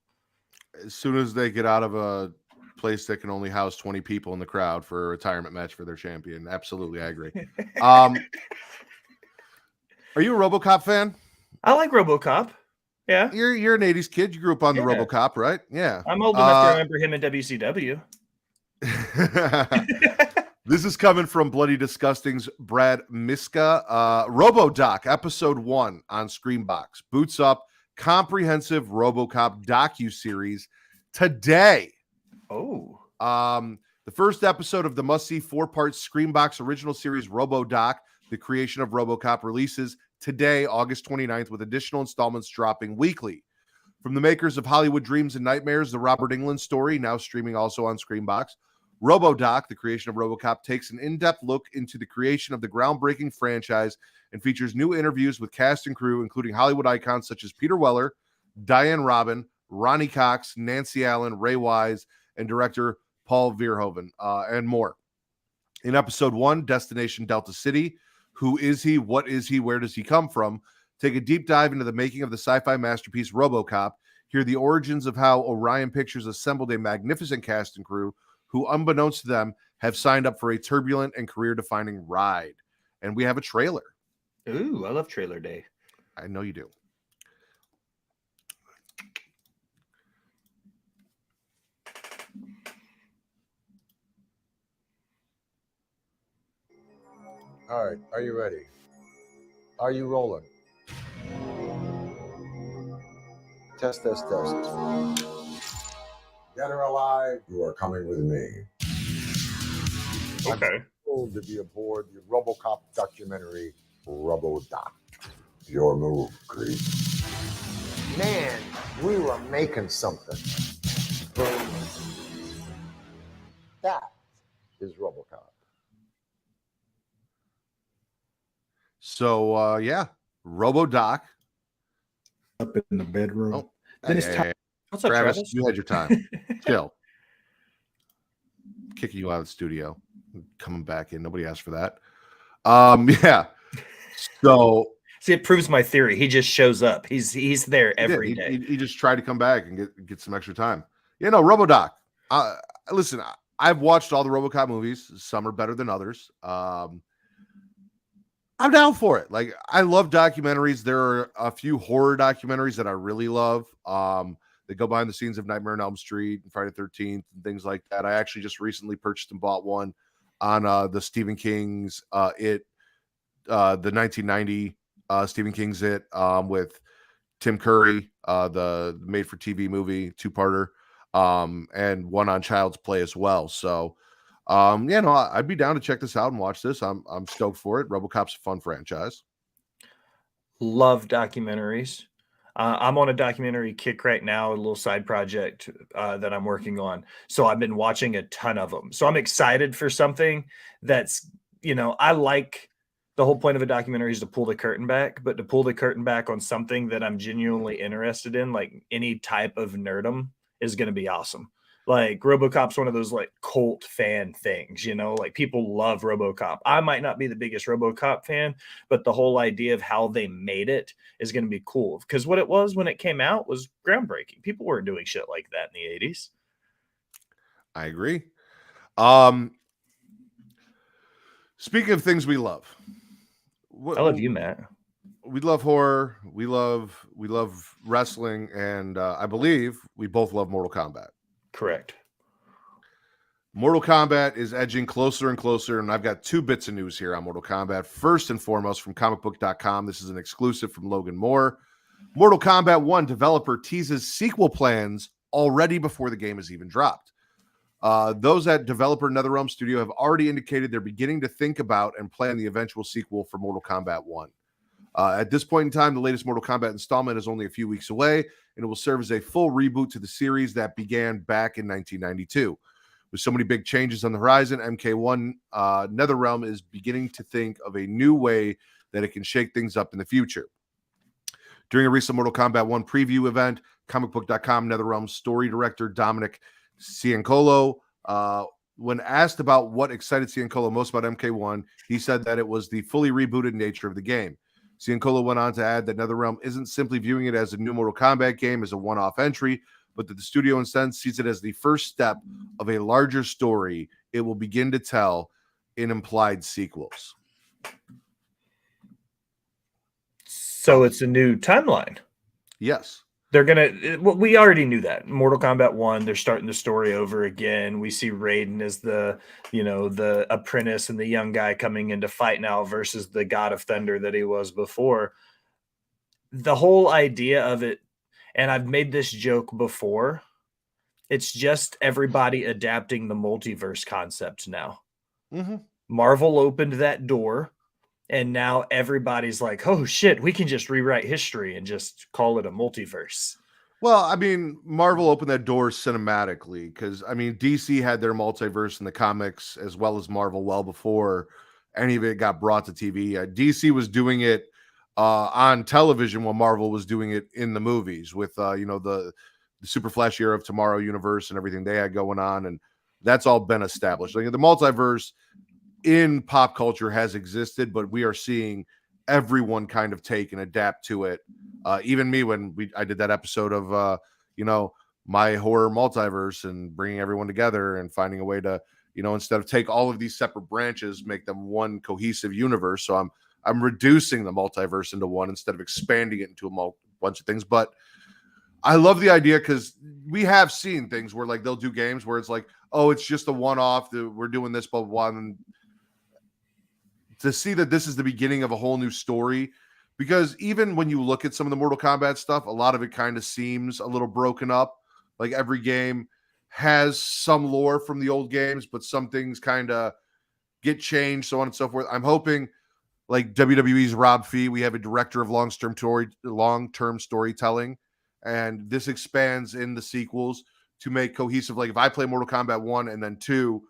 As soon as they get out of a place that can only house 20 people in the crowd for a retirement match for their champion. Absolutely, I agree. Are you a RoboCop fan? I like RoboCop. Yeah. You're an 80s kid. You grew up on the RoboCop, right? Yeah. I'm old enough to remember him in WCW. This is coming from Bloody Disgusting's Brad Miska. RoboDoc, episode 1 on Screambox. Boots up comprehensive RoboCop docu-series today. Oh. The first episode of the must-see 4-part Screambox original series RoboDoc, The Creation of RoboCop, releases today, August 29th, with additional installments dropping weekly. From the makers of Hollywood Dreams and Nightmares, the Robert Englund story, now streaming also on Screambox, RoboDoc, The Creation of RoboCop, takes an in-depth look into the creation of the groundbreaking franchise and features new interviews with cast and crew, including Hollywood icons such as Peter Weller, Diane Robin, Ronnie Cox, Nancy Allen, Ray Wise, and director Paul Verhoeven, and more. In episode 1, Destination Delta City, who is he? What is he? Where does he come from? Take a deep dive into the making of the sci-fi masterpiece RoboCop. Hear the origins of how Orion Pictures assembled a magnificent cast and crew who, unbeknownst to them, have signed up for a turbulent and career-defining ride. And we have a trailer. Ooh, I love trailer day. I know you do. All right, are you ready? Are you rolling? Test, test, test. Dead or alive, you are coming with me. Okay. I'm thrilled to be aboard the RoboCop documentary, RoboDoc. Your move, Creed. Man, we were making something. Boom. That is RoboCop. So yeah, RoboDoc. Up in the bedroom. Oh, Then it's time. What's up, Travis, Travis? you had your time. Chill. Kicking you out of the studio, coming back in. Nobody asked for that. Yeah. So See, it proves my theory. He just shows up. He's there every day. he just tried to come back and get some extra time. Yeah, no, RoboDoc. Listen, I've watched all the RoboCop movies. Some are better than others. I'm down for it. Like, I love documentaries. There are a few horror documentaries that I really love. They go behind the scenes of Nightmare on Elm Street and Friday the 13th and things like that. I actually just recently purchased and bought one on the Stephen King's the 1990 Stephen King's It with Tim Curry, the made-for-TV movie, two-parter, and one on Child's Play as well. So, yeah, no, I'd be down to check this out and watch this. I'm stoked for it. RoboCop's a fun franchise. Love documentaries. I'm on a documentary kick right now, a little side project that I'm working on. So I've been watching a ton of them. So I'm excited for something that's, I like the whole point of a documentary is to pull the curtain back, but to pull the curtain back on something that I'm genuinely interested in, like any type of nerdum, is going to be awesome. Like RoboCop's one of those like cult fan things, like people love RoboCop. I might not be the biggest RoboCop fan, but the whole idea of how they made it is going to be cool, because what it was when it came out was groundbreaking. People weren't doing shit like that in the 80s. I agree. Speaking of things we love, I love you, Matt. We love horror. We love wrestling, and I believe we both love Mortal Kombat. Correct. Mortal Kombat is edging closer and closer, and I've got two bits of news here on Mortal Kombat. First and foremost, from comicbook.com, this is an exclusive from Logan Moore. Mortal Kombat 1 developer teases sequel plans already before the game is even dropped. Those at developer NetherRealm Studio have already indicated they're beginning to think about and plan the eventual sequel for Mortal Kombat 1. At this point in time, the latest Mortal Kombat installment is only a few weeks away, and it will serve as a full reboot to the series that began back in 1992. With so many big changes on the horizon, MK1 NetherRealm is beginning to think of a new way that it can shake things up in the future. During a recent Mortal Kombat 1 preview event, comicbook.com NetherRealm story director Dominic Ciancolo, when asked about what excited Ciancolo most about MK1, he said that it was the fully rebooted nature of the game. Ciancolo went on to add that NetherRealm isn't simply viewing it as a new Mortal Kombat game as a one-off entry, but that the studio instead sees it as the first step of a larger story it will begin to tell in implied sequels. So it's a new timeline. Yes. We already knew that. Mortal Kombat 1, they're starting the story over again. We see Raiden as the apprentice and the young guy coming into fight now versus the God of Thunder that he was before. The whole idea of it, and I've made this joke before, it's just everybody adapting the multiverse concept now. Mm-hmm. Marvel opened that door, and now everybody's like, oh shit, we can just rewrite history and just call it a multiverse. Well, I mean, Marvel opened that door cinematically because, I mean, DC had their multiverse in the comics as well as Marvel well before any of it got brought to TV. DC was doing it on television while Marvel was doing it in the movies with, the Super Flash Era of Tomorrow universe and everything they had going on. And that's all been established. Like, the multiverse in pop culture has existed, but we are seeing everyone kind of take and adapt to it. Even me, when I did that episode of my horror multiverse and bringing everyone together and finding a way to instead of take all of these separate branches, make them one cohesive universe. So I'm reducing the multiverse into one instead of expanding it into a bunch of things. But I love the idea because we have seen things where like they'll do games where it's like, oh, it's just a one-off. We're doing this, blah, blah, blah. And to see that this is the beginning of a whole new story, because even when you look at some of the Mortal Kombat stuff, a lot of it kind of seems a little broken up. Like every game has some lore from the old games, but some things kind of get changed, so on and so forth. I'm hoping, like WWE's Rob Fee, we have a director of long-term storytelling, and this expands in the sequels to make cohesive. Like if I play Mortal Kombat 1 and then 2,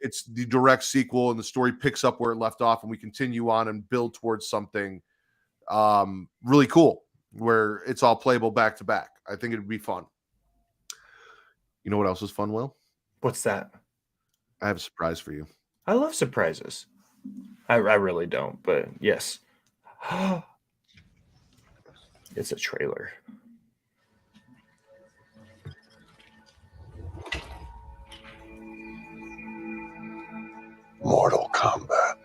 it's the direct sequel and the story picks up where it left off and we continue on and build towards something really cool where it's all playable back to back. I think it'd be fun. You know what else is fun, Will? What's that? I have a surprise for you. I love surprises. I really don't, but yes. It's a trailer. Mortal Kombat.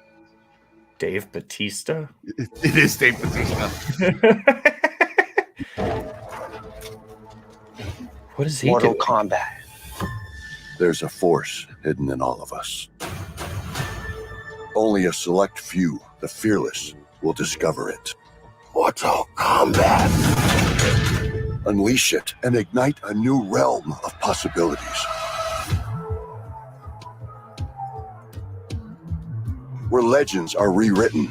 Dave Bautista? It is Dave Bautista. What is he Mortal doing? Kombat. There's a force hidden in all of us. Only a select few, the fearless, will discover it. Mortal Kombat. Unleash it and ignite a new realm of possibilities. Where legends are rewritten.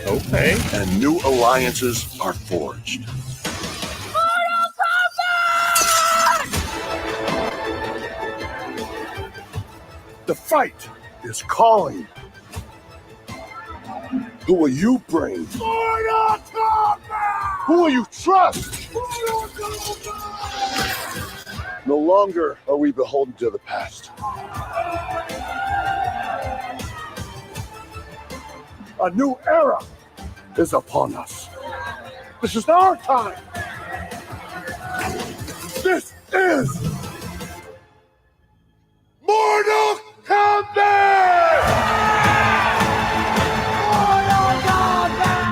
Okay. And new alliances are forged. The fight is calling. Who will you bring? Mortal Kombat! Who will you trust? Mortal Kombat! No longer are we beholden to the past. A new era is upon us. This is our time. This is Mortal Kombat! Mortal Kombat!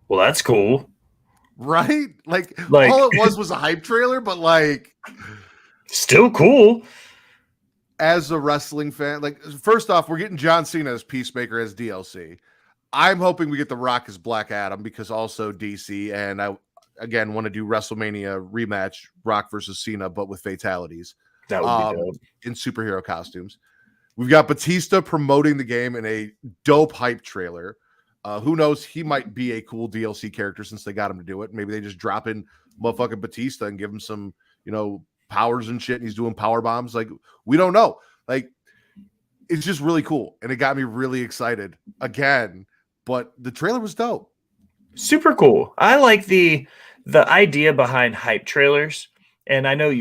Well, that's cool. Right? Like Like- all it was a hype trailer, but like Still cool. as a wrestling fan, like first off, we're getting John Cena as Peacemaker as DLC. I'm hoping we get The Rock as Black Adam because also DC, and I again want to do WrestleMania rematch, Rock versus Cena, but with fatalities That would be dope. in superhero costumes. We've got Batista promoting the game in a dope hype trailer. Who knows? He might be a cool DLC character since they got him to do it. Maybe they just drop in motherfucking Batista and give him some, powers and shit. And he's doing power bombs. Like, we don't know. Like, it's just really cool. And it got me really excited again. But the trailer was dope. Super cool. I like the idea behind hype trailers. And I know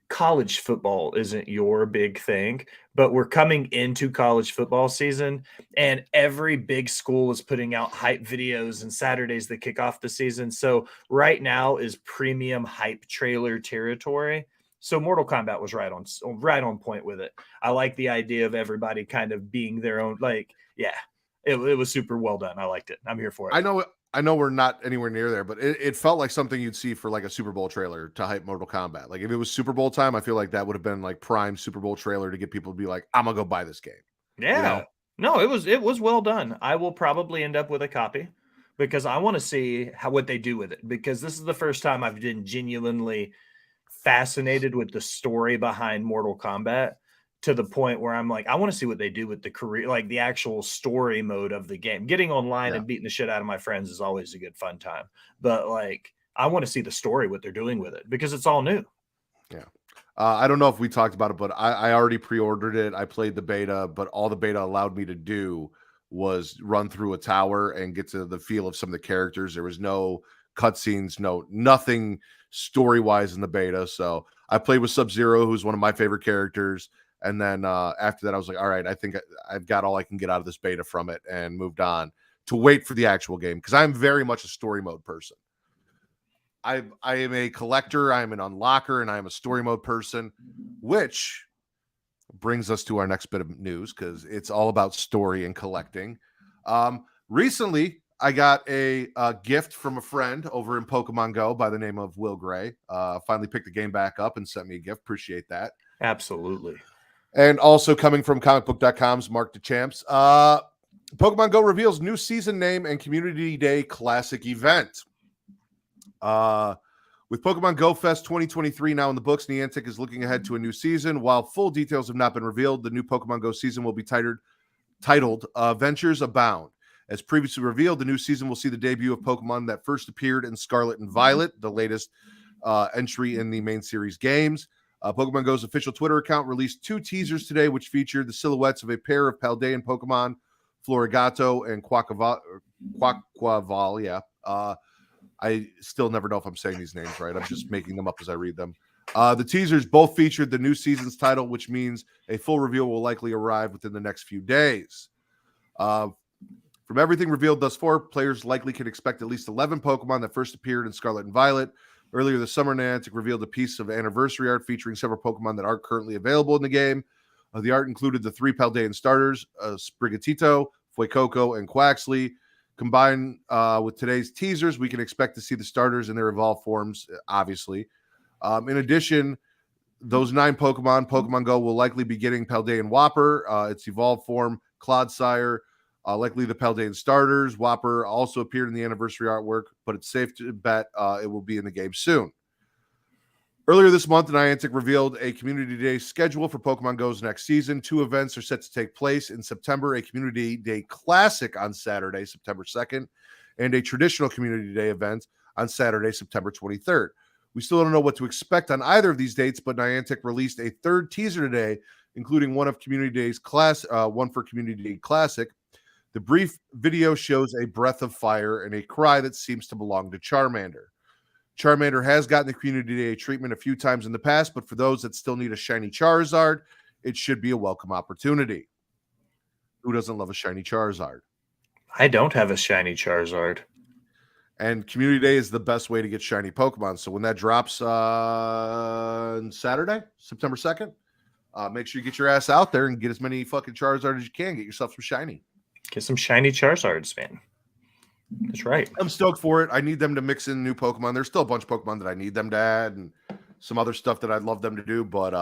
college football isn't your big thing, but we're coming into college football season and every big school is putting out hype videos and Saturdays that kick off the season. So right now is premium hype trailer territory. So Mortal Kombat was right on point with it. I like the idea of everybody kind of being their own, it was super well done. I liked it. I'm here for it. I know we're not anywhere near there, but it felt like something you'd see for like a Super Bowl trailer to hype Mortal Kombat. Like if it was Super Bowl time, I feel like that would have been like prime Super Bowl trailer to get people to be like, I'm gonna go buy this game. Yeah. No, it was well done. I will probably end up with a copy because I want to see what they do with it, because this is the first time I've been genuinely fascinated with the story behind Mortal Kombat, to the point where I'm like, I want to see what they do with the career, like the actual story mode of the game. Getting online and beating the shit out of my friends is always a good fun time. But like, I want to see the story, what they're doing with it, because it's all new. Yeah. I don't know if we talked about it, but I already pre-ordered it. I played the beta, but all the beta allowed me to do was run through a tower and get to the feel of some of the characters. There was no cutscenes, nothing story-wise in the beta. So I played with Sub-Zero, who's one of my favorite characters. And then after that, I was like, all right, I think I've got all I can get out of this beta from it, and moved on to wait for the actual game, because I'm very much a story mode person. I am a collector, I'm an unlocker, and I'm a story mode person, which brings us to our next bit of news, because it's all about story and collecting. Recently, I got a gift from a friend over in Pokemon Go by the name of Will Gray. Finally picked the game back up and sent me a gift. Appreciate that. Absolutely. And also coming from comicbook.com's Mark DeChamps, Pokemon Go reveals new season name and Community Day Classic event. With Pokemon Go Fest 2023 now in the books, Niantic is looking ahead to a new season. While full details have not been revealed, the new Pokemon Go season will be titled Ventures Abound. As previously revealed, the new season will see the debut of Pokemon that first appeared in Scarlet and Violet, the latest entry in the main series games. Pokemon Go's official Twitter account released 2 teasers today, which featured the silhouettes of a pair of Paldean Pokemon, Florigato and Quaquaval. Yeah. I still never know if I'm saying these names right. I'm just making them up as I read them. The teasers both featured the new season's title, which means a full reveal will likely arrive within the next few days. From everything revealed thus far, players likely can expect at least 11 Pokemon that first appeared in Scarlet and Violet. Earlier this summer, Niantic revealed a piece of anniversary art featuring several Pokemon that aren't currently available in the game. The art included the 3 Paldean starters, Sprigatito, Fuecoco, and Quaxley. Combined with today's teasers, we can expect to see the starters in their evolved forms, obviously. In addition, those 9 Pokemon Go will likely be getting Paldean Whopper, its evolved form, Clodsire, likely the Paldean starters. Whopper also appeared in the anniversary artwork, but it's safe to bet it will be in the game soon. Earlier this month, Niantic revealed a Community Day schedule for Pokemon Go's next season. 2 events are set to take place in September, a Community Day Classic on Saturday, September 2nd, and a traditional Community Day event on Saturday, September 23rd. We still don't know what to expect on either of these dates, but Niantic released a 3rd teaser today, including one for Community Day Classic. The brief video shows a breath of fire and a cry that seems to belong to Charmander. Charmander has gotten the Community Day treatment a few times in the past, but for those that still need a shiny Charizard, it should be a welcome opportunity. Who doesn't love a shiny Charizard? I don't have a shiny Charizard. And Community Day is the best way to get shiny Pokemon. So when that drops on Saturday, September 2nd, make sure you get your ass out there and get as many fucking Charizard as you can. Get yourself some shiny. Get some shiny Charizards, man. That's right. I'm stoked for it. I need them to mix in new Pokemon. There's still a bunch of Pokemon that I need them to add and some other stuff that I'd love them to do. But,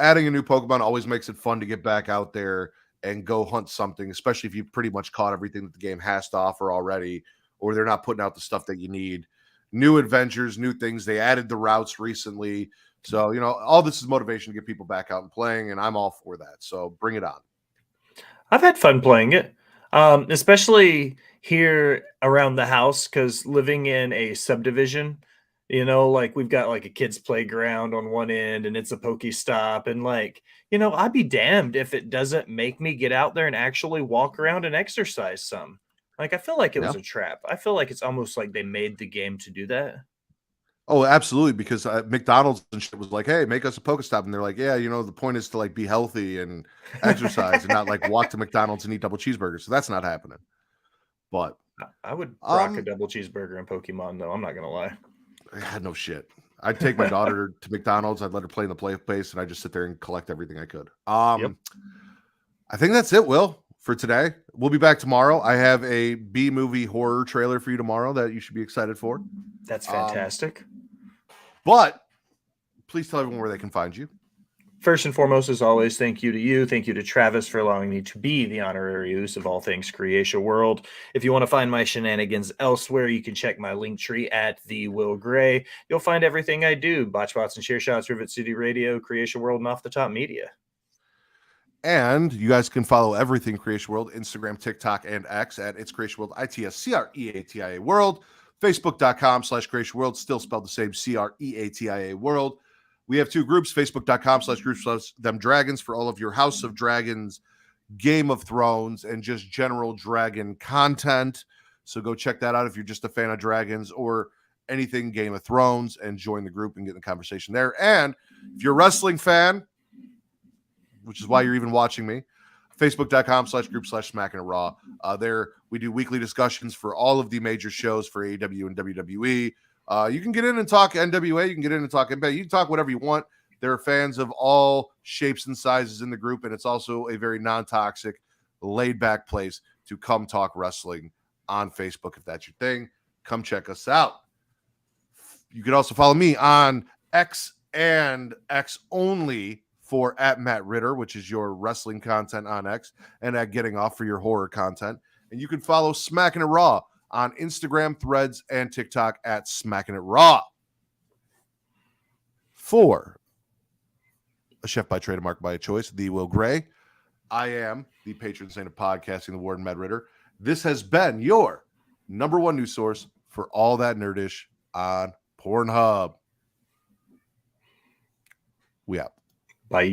adding a new Pokemon always makes it fun to get back out there and go hunt something, especially if you've pretty much caught everything that the game has to offer already, or they're not putting out the stuff that you need. New adventures, new things. They added the routes recently. So, all this is motivation to get people back out and playing, and I'm all for that. So bring it on. I've had fun playing it, especially here around the house, because living in a subdivision, we've got like a kid's playground on one end and it's a Pokestop. And I'd be damned if it doesn't make me get out there and actually walk around and exercise some. I feel like it was a trap. I feel like it's almost like they made the game to do that. Oh, absolutely. Because McDonald's and shit was like, hey, make us a Pokestop. And they're like, yeah, the point is to be healthy and exercise and not walk to McDonald's and eat double cheeseburgers. So that's not happening. But I would rock a double cheeseburger in Pokemon, though. I'm not going to lie. Yeah, no shit. I'd take my daughter to McDonald's. I'd let her play in the play place and I'd just sit there and collect everything I could. I think that's it, Will, for today. We'll be back tomorrow. I have a B-movie horror trailer for you tomorrow that you should be excited for. That's fantastic. But please tell everyone where they can find you. First and foremost, as always, thank you to you. Thank you to Travis for allowing me to be the honorary use of all things Creatia World. If you want to find my shenanigans elsewhere, you can check my link tree at the Will Gray. You'll find everything I do: Botchbots and Share Shots, Rivet City Radio, Creatia World, and Off the Top Media. And you guys can follow everything Creatia World, Instagram, TikTok, and X at It's Creatia World, ITSCREATIA World. Facebook.com/Creatia World, still spelled the same, CREATIA World. We have 2 groups, Facebook.com/groups/Them Dragons for all of your House of Dragons, Game of Thrones, and just general dragon content. So go check that out if you're just a fan of dragons or anything Game of Thrones, and join the group and get in the conversation there. And if you're a wrestling fan, which is why you're even watching me. Facebook.com/group/SmackingItRaw. There we do weekly discussions for all of the major shows for AEW and WWE. You can get in and talk NWA. You can get in and talk NBA. You can talk whatever you want. There are fans of all shapes and sizes in the group, and it's also a very non-toxic, laid-back place to come talk wrestling on Facebook. If that's your thing, come check us out. You can also follow me on X and X only for @MattRitter, which is your wrestling content on X, and at Getting Off for your horror content. And you can follow Smacking It Raw on Instagram, Threads, and TikTok at Smacking It Raw. For a chef by trade, a mark by choice, the Will Gray, I am the patron saint of podcasting, the Warden Matt Ritter. This has been your number one news source for all that nerdish on Pornhub. We out.